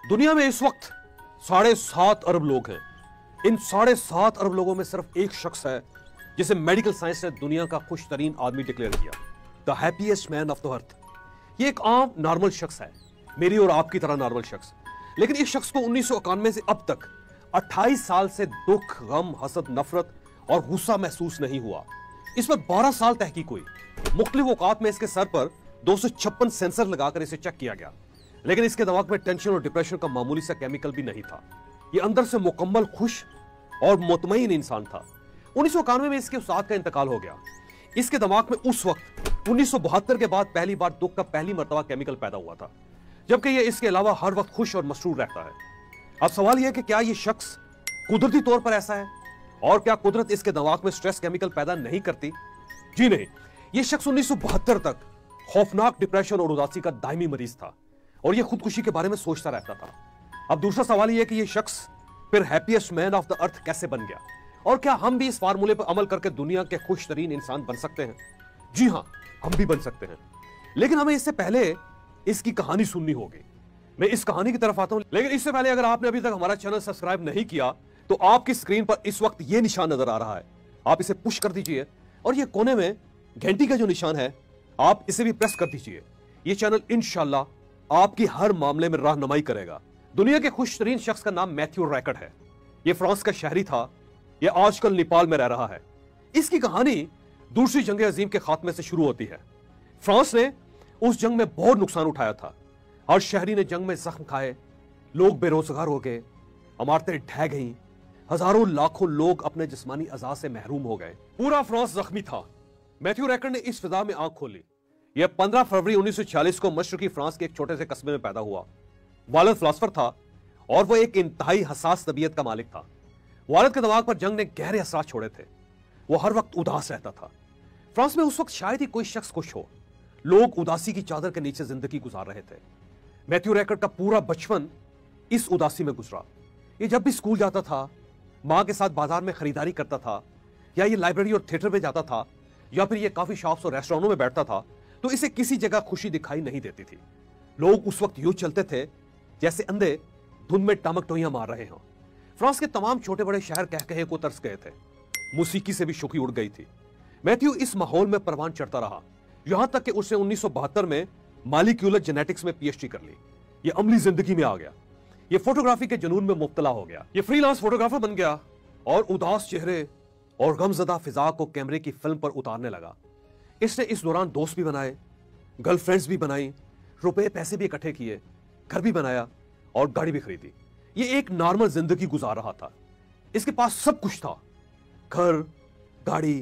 दुनिया में इस वक्त 7.5 अरब लोग हैं। इन 7.5 अरब लोगों में सिर्फ एक शख्स है जिसे मेडिकल साइंस ने दुनिया का खुश तरीन आदमी डिक्लेयर किया, the happiest man of the earth. ये एक आम नॉर्मल शख्स है, मेरी और आपकी तरह नॉर्मल शख्स। लेकिन इस शख्स को 1991 से अब तक 28 साल से दुख, गम, हसद, नफरत और गुस्सा महसूस नहीं हुआ। इस पर 12 साल तहकीक हुई। मुख्तलिफ औकात में इसके सर पर 256 सेंसर लगाकर इसे चेक किया गया, लेकिन इसके दिमाग में टेंशन और डिप्रेशन का मामूली सा केमिकल भी नहीं था। ये अंदर से मुकम्मल खुश और मुतमईन इंसान था। 1991 में इसके उस्ताद का इंतकाल हो गया। इसके दिमाग में उस वक्त 1972 के बाद पहली बार दुख का पहली मर्तबा केमिकल पैदा हुआ था, जबकि ये इसके अलावा हर वक्त खुश और मसरूर रहता है। अब सवाल यह है कि क्या ये शख्स कुदरती तौर पर ऐसा है, और क्या कुदरत इसके दिमाग में स्ट्रेस केमिकल पैदा नहीं करती? जी नहीं, ये शख्स 1972 तक खौफनाक डिप्रेशन और उदासी का दायमी मरीज था और ये खुदकुशी के बारे में सोचता रहता था। अब दूसरा सवाल यह है कि ये शख्स फिर happiest man of the earth कैसे बन गया, और क्या हम भी इस फार्मूले पर अमल करके दुनिया के खुश तरीन इंसान बन सकते हैं? जी हां, हम भी बन सकते हैं, लेकिन हमें इससे पहले इसकी कहानी सुननी होगी। मैं इस कहानी की तरफ आता हूं, लेकिन इससे पहले अगर आपने अभी तक हमारा चैनल सब्सक्राइब नहीं किया तो आपकी स्क्रीन पर इस वक्त यह निशान नजर आ रहा है, आप इसे पुश कर दीजिए, और ये कोने में घंटी का जो निशान है आप इसे भी प्रेस कर दीजिए। ये चैनल इंशाल्लाह आपकी हर मामले में रहनुमाई करेगा। दुनिया के खुश तरीन शख्स का नाम मैथ्यू रैकर्ड है। यह फ्रांस का शहरी था। यह आजकल नेपाल में रह रहा है। इसकी कहानी दूसरी जंग अजीम के खात्मे से शुरू होती है। फ्रांस ने उस जंग में बहुत नुकसान उठाया था। हर शहरी ने जंग में जख्म खाए, लोग बेरोजगार हो गए, इमारतें ढह गईं, हजारों लाखों लोग अपने जिस्मानी अज़ा से महरूम हो गए। पूरा फ्रांस जख्मी था। मैथ्यू रैकर्ड ने इस फिजा में आंख खोली। यह 15 फरवरी 1946 को मशरकी फ्रांस के एक छोटे से कस्बे में पैदा हुआ। वालिद फिलासफर था और वह एक इंतहाई हसास तबीयत का मालिक था। वालिद के दिमाग पर जंग ने गहरे असरात छोड़े थे। वो हर वक्त उदास रहता था। फ्रांस में उस वक्त शायद ही कोई शख्स खुश हो। लोग उदासी की चादर के नीचे जिंदगी गुजार रहे थे। मैथ्यू रैकर्ड का पूरा बचपन इस उदासी में गुजरा। ये जब भी स्कूल जाता था, मां के साथ बाजार में खरीदारी करता था, या ये लाइब्रेरी और थिएटर में जाता था, या फिर ये काफी शॉप्स और रेस्टोरेंटों में बैठता था, तो इसे किसी जगह खुशी दिखाई नहीं देती थी। लोग उस वक्त यूं चलते थे जैसे अंधे धुंध में टामक-टोहियां मार रहे हों। फ्रांस के तमाम छोटे बड़े शहर कह कहे को तरस गए थे। मौसीकी से भी शुकी उड़ गई थी। मैथ्यू इस माहौल में परवान चढ़ता रहा, यहां तक कि उसने 1972 में मॉलिक्यूलर जेनेटिक्स में पीएचडी कर ली। ये अमली जिंदगी में आ गया। ये फोटोग्राफी के जुनून में मुब्तला हो गया। ये फ्रीलांस फोटोग्राफर बन गया और उदास चेहरे और गमजदा फिजा को कैमरे की फिल्म पर उतारने लगा। इसने इस दौरान दोस्त भी बनाए, गर्लफ्रेंड्स भी बनाई, रुपए पैसे भी इकट्ठे किए, घर भी बनाया और गाड़ी भी खरीदी। ये एक नॉर्मल जिंदगी गुजार रहा था। इसके पास सब कुछ था, घर, गाड़ी,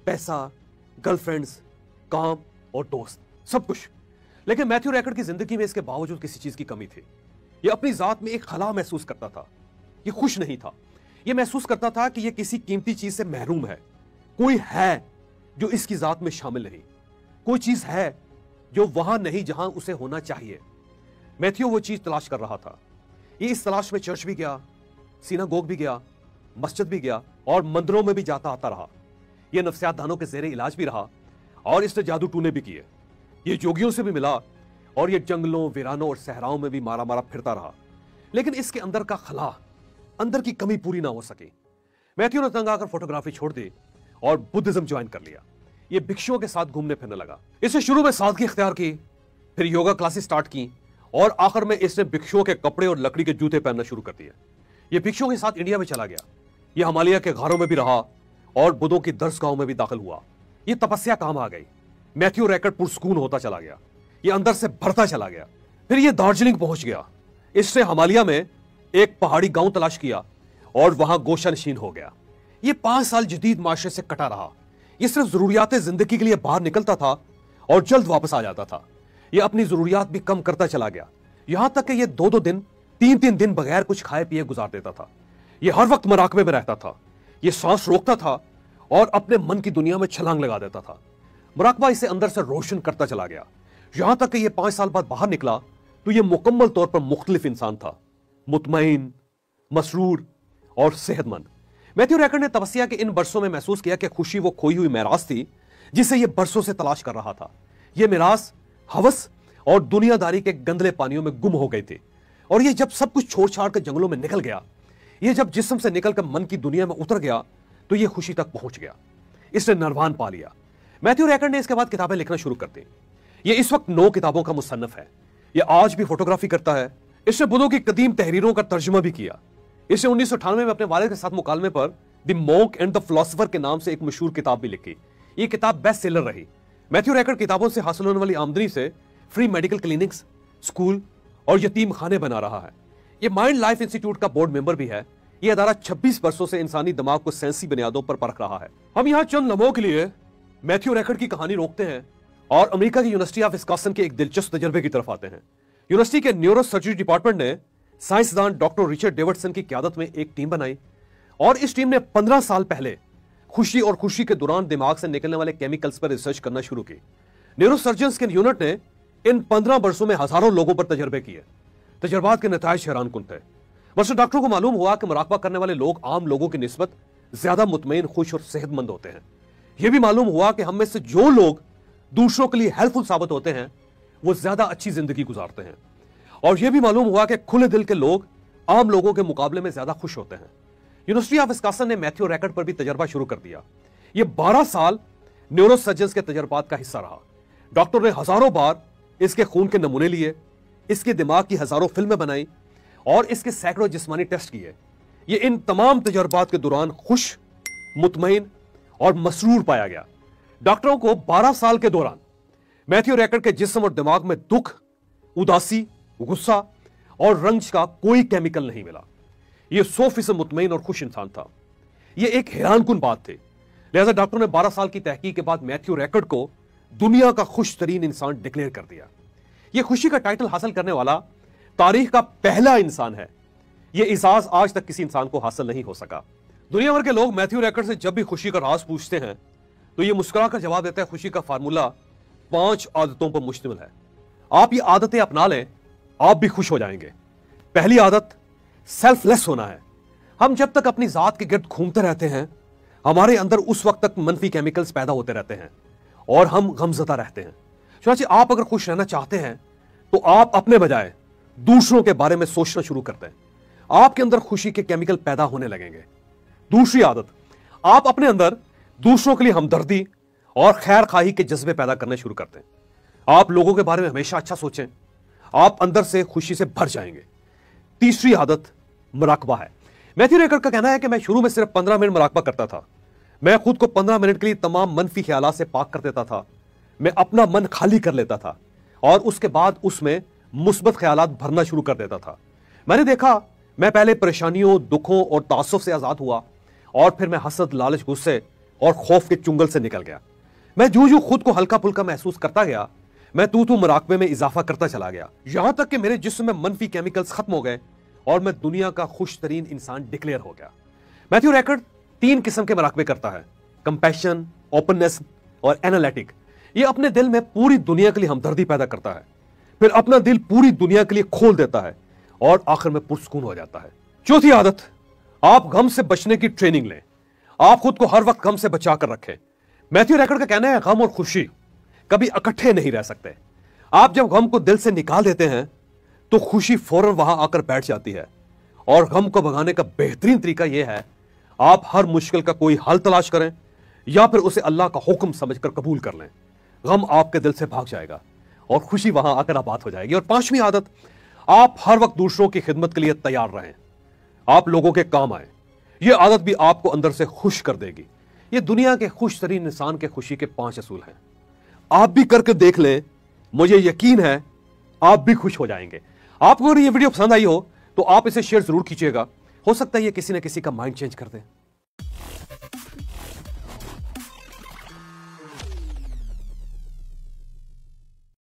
पैसा, गर्लफ्रेंड्स, काम और दोस्त, सब कुछ। लेकिन मैथ्यू रैकर्ड की जिंदगी में इसके बावजूद किसी चीज की कमी थी। ये अपनी जात में एक खला महसूस करता था। ये खुश नहीं था। ये महसूस करता था कि ये किसी कीमती चीज से महरूम है। कोई है जो इसकी जात में शामिल नहीं। कोई चीज है जो वहां नहीं जहां उसे होना चाहिए। मैथ्यू वो चीज तलाश कर रहा था। ये इस तलाश में चर्च भी गया, सिनागोग भी गया, मस्जिद भी गया और मंदिरों में भी जाता आता रहा। ये नफ्सियात दानों के ज़ेरे इलाज भी रहा और इसने जादू टूने भी किए। ये जोगियों से भी मिला और ये जंगलों, वीरानों और सहराओं में भी मारा मारा फिरता रहा। लेकिन इसके अंदर का खला, अंदर की कमी पूरी ना हो सकी। मैथ्यू ने तंग आकर फोटोग्राफी छोड़ दी और बुद्धिज्म ज्वाइन कर लिया। ये भिक्षुओं के साथ घूमने फिरने लगा। इसने शुरू में सादगी इख्तियार की, फिर योगा क्लासेस स्टार्ट की और आखिर में इसने भिक्षुओं के कपड़े और लकड़ी के जूते पहनना शुरू कर दिए। ये भिक्षुओं के साथ इंडिया में चला गया। ये हिमालय के गारों में भी रहा और बुद्धों की दरसगाहों में भी दाखिल हुआ। ये तपस्या काम आ गई। मैथ्यू रैकर्ड पुरसकून होता चला गया। ये अंदर से भरता चला गया। फिर ये दार्जिलिंग पहुंच गया। इसने हिमालय में एक पहाड़ी गांव तलाश किया और वहां गोशा नशीन हो गया। ये 5 साल जदीद माशरे से कटा रहा। ये सिर्फ जरूरियात जिंदगी के लिए बाहर निकलता था और जल्द वापस आ जाता था। ये अपनी जरूरियात भी कम करता चला गया, यहां तक कि ये 2-2 दिन, 3-3 दिन बगैर कुछ खाए पिए गुजार देता था। ये हर वक्त मराकबे में रहता था। ये सांस रोकता था और अपने मन की दुनिया में छलांग लगा देता था। मुराकबा इसे अंदर से रोशन करता चला गया, यहां तक कि ये 5 साल बाद बाहर निकला तो ये मुकम्मल तौर पर मुख्तलिफ इंसान था, मुतमईन, मसरूर और सेहतमंद। मैथ्यू रैकर्ड ने तपस्या के इन बरसों में महसूस किया कि खुशी वो खोई हुई मेरास थी जिसे ये बरसों से तलाश कर रहा था। ये मेरास हवस और दुनियादारी के गंदले पानियों में गुम हो गई थी और ये जब सब कुछ छोड़ छाड़ कर जंगलों में निकल गया, ये जब जिस्म से निकलकर मन की दुनिया में उतर गया, तो ये खुशी तक पहुंच गया। इसने निर्वाण पा लिया। मैथ्यू रैकर्ड ने इसके बाद किताबें लिखना शुरू कर दी। ये इस वक्त 9 किताबों का मुसन्नफ है। ये आज भी फोटोग्राफी करता है। इसने बुद्धों की कदीम तहरीरों का तर्जुमा भी किया। इसने 1998 में अपने वालिद के साथ मुकालमे पर the monk and the philosopher के नाम से एक मशहूर किताब भी लिखी। ये किताब बेस्ट सेलर रही। मैथ्यू रैकर्ड किताबों से हासिल होने वाली आमदनी से फ्री मेडिकल क्लिनिक्स, स्कूल और यतीम खाने बना रहा है। ये माइंड लाइफ इंस्टीट्यूट का बोर्ड मेंबर भी है। ये अदारा 26 वर्षों से इंसानी दिमाग को साइंसी बुनियादों पर परख रहा है। हम यहाँ चंद लम्हों के लिए मैथ्यू रैकर्ड की कहानी रोकते हैं और अमेरिका की यूनिवर्सिटी ऑफ विस्कॉन्सिन के एक दिलचस्प तजर्बे की तरफ आते हैं। यूनिवर्सिटी के न्यूरो सर्जरी डिपार्टमेंट ने साइंसदान डॉक्टर रिचर्ड डेविडसन की क़यादत में एक टीम बनाई और इस टीम ने 15 साल पहले खुशी और खुशी के दौरान दिमाग से निकलने वाले केमिकल्स पर रिसर्च करना शुरू की। न्यूरो सर्जन्स के यूनिट ने इन 15 वर्षों में हजारों लोगों पर तजर्बे किए। तजर्बात के नतीजे हैरानकुन थे। मगर डॉक्टरों को मालूम हुआ कि मुराकबा करने वाले लोग आम लोगों की निस्बत ज्यादा मुतमईन, खुश और सेहतमंद होते हैं। यह भी मालूम हुआ कि हम में से जो लोग दूसरों के लिए हेल्पफुल साबित होते हैं वो ज्यादा अच्छी जिंदगी गुजारते हैं। और यह भी मालूम हुआ कि खुले दिल के लोग आम लोगों के मुकाबले में ज्यादा खुश होते हैं। यूनिवर्सिटी ऑफ विस्कॉन्सिन ने मैथ्यू रैकर्ड पर भी तजर्बा शुरू कर दिया। यह 12 साल न्यूरो सर्जन्स के तजर्बात का हिस्सा रहा। डॉक्टर ने हजारों बार इसके खून के नमूने लिए, इसके दिमाग की हजारों फिल्में बनाई और इसके सैकड़ों जिस्मानी टेस्ट किए। ये इन तमाम तजर्बात के दौरान खुश, मुतमईन और मसरूर पाया गया। डॉक्टरों को 12 साल के दौरान मैथ्यू रैकर्ड के जिस्म और दिमाग में दुख, उदासी, गुस्सा और रंज का कोई केमिकल नहीं मिला। यह 100% मुतमईन और खुश इंसान था। यह एक हैरानकुन बात थी। लिहाजा डॉक्टर ने 12 साल की तहकीक के बाद मैथ्यू रैकर्ड को दुनिया का खुश तरीन इंसान डिक्लेयर कर दिया। यह खुशी का टाइटल हासिल करने वाला तारीख का पहला इंसान है। यह एजाज आज तक किसी इंसान को हासिल नहीं हो सका। दुनिया भर के लोग मैथ्यू रैकर्ड से जब भी खुशी का राज पूछते हैं तो यह मुस्कुराकर जवाब देता है, खुशी का फार्मूला 5 आदतों पर मुश्तमिल है। आप ये आदतें अपना लें, आप भी खुश हो जाएंगे। पहली आदत सेल्फलेस होना है। हम जब तक अपनी जात के गिर्द घूमते रहते हैं, हमारे अंदर उस वक्त तक मनफी केमिकल्स पैदा होते रहते हैं और हम गमज़दा रहते हैं। चुनांचे आप अगर खुश रहना चाहते हैं तो आप अपने बजाय दूसरों के बारे में सोचना शुरू करते हैं। आपके अंदर खुशी के केमिकल पैदा होने लगेंगे। दूसरी आदत, आप अपने अंदर दूसरों के लिए हमदर्दी और खैर खाही के जज्बे पैदा करने शुरू करते हैं। आप लोगों के बारे में हमेशा अच्छा सोचें, आप अंदर से खुशी से भर जाएंगे। तीसरी आदत मुराकबा है। मैथ्यू रैकर्ड का कहना है कि मैं शुरू में सिर्फ 15 मिनट मुराकबा करता था। मैं खुद को 15 मिनट के लिए तमाम मनफी ख्यालात से पाक कर देता था। मैं अपना मन खाली कर लेता था और उसके बाद उसमें मुस्बत ख्यालात भरना शुरू कर देता था। मैंने देखा, मैं पहले परेशानियों, दुखों और तासुफ से आजाद हुआ और फिर मैं हसद, लालच, गुस्से और खौफ के चुंगल से निकल गया। मैं जो खुद को हल्का फुल्का महसूस करता गया, मैं तू मुराकबे में इजाफा करता चला गया, यहां तक कि मेरे जिस्म में मनफी केमिकल्स खत्म हो गए और मैं दुनिया का खुश तरीन इंसान डिक्लेयर हो गया। मैथ्यू रैकर्ड 3 किस्म के मुराकबे करता है, कंपैशन, ओपननेस और एनालिटिक। ये अपने दिल में पूरी दुनिया के लिए हमदर्दी पैदा करता है, फिर अपना दिल पूरी दुनिया के लिए खोल देता है और आखिर में पुरसकून हो जाता है। चौथी आदत, आप गम से बचने की ट्रेनिंग लें। आप खुद को हर वक्त गम से बचा कर रखें। मैथ्यू रैकर्ड का कहना है, गम और खुशी कभी इकट्ठे नहीं रह सकते। आप जब गम को दिल से निकाल देते हैं तो खुशी फौरन वहां आकर बैठ जाती है। और गम को भगाने का बेहतरीन तरीका यह है, आप हर मुश्किल का कोई हल तलाश करें या फिर उसे अल्लाह का हुक्म समझकर कबूल कर लें। गम आपके दिल से भाग जाएगा और खुशी वहां आकर आबाद हो जाएगी। और 5वीं आदत, आप हर वक्त दूसरों की खिदमत के लिए तैयार रहें। आप लोगों के काम आए। यह आदत भी आपको अंदर से खुश कर देगी। यह दुनिया के खुश तरीन इंसान के खुशी के 5 असूल हैं। आप भी करके देख लें, मुझे यकीन है आप भी खुश हो जाएंगे। आपको अगर यह वीडियो पसंद आई हो तो आप इसे शेयर जरूर कीजिएगा। हो सकता है यह किसी न किसी का माइंड चेंज कर दे।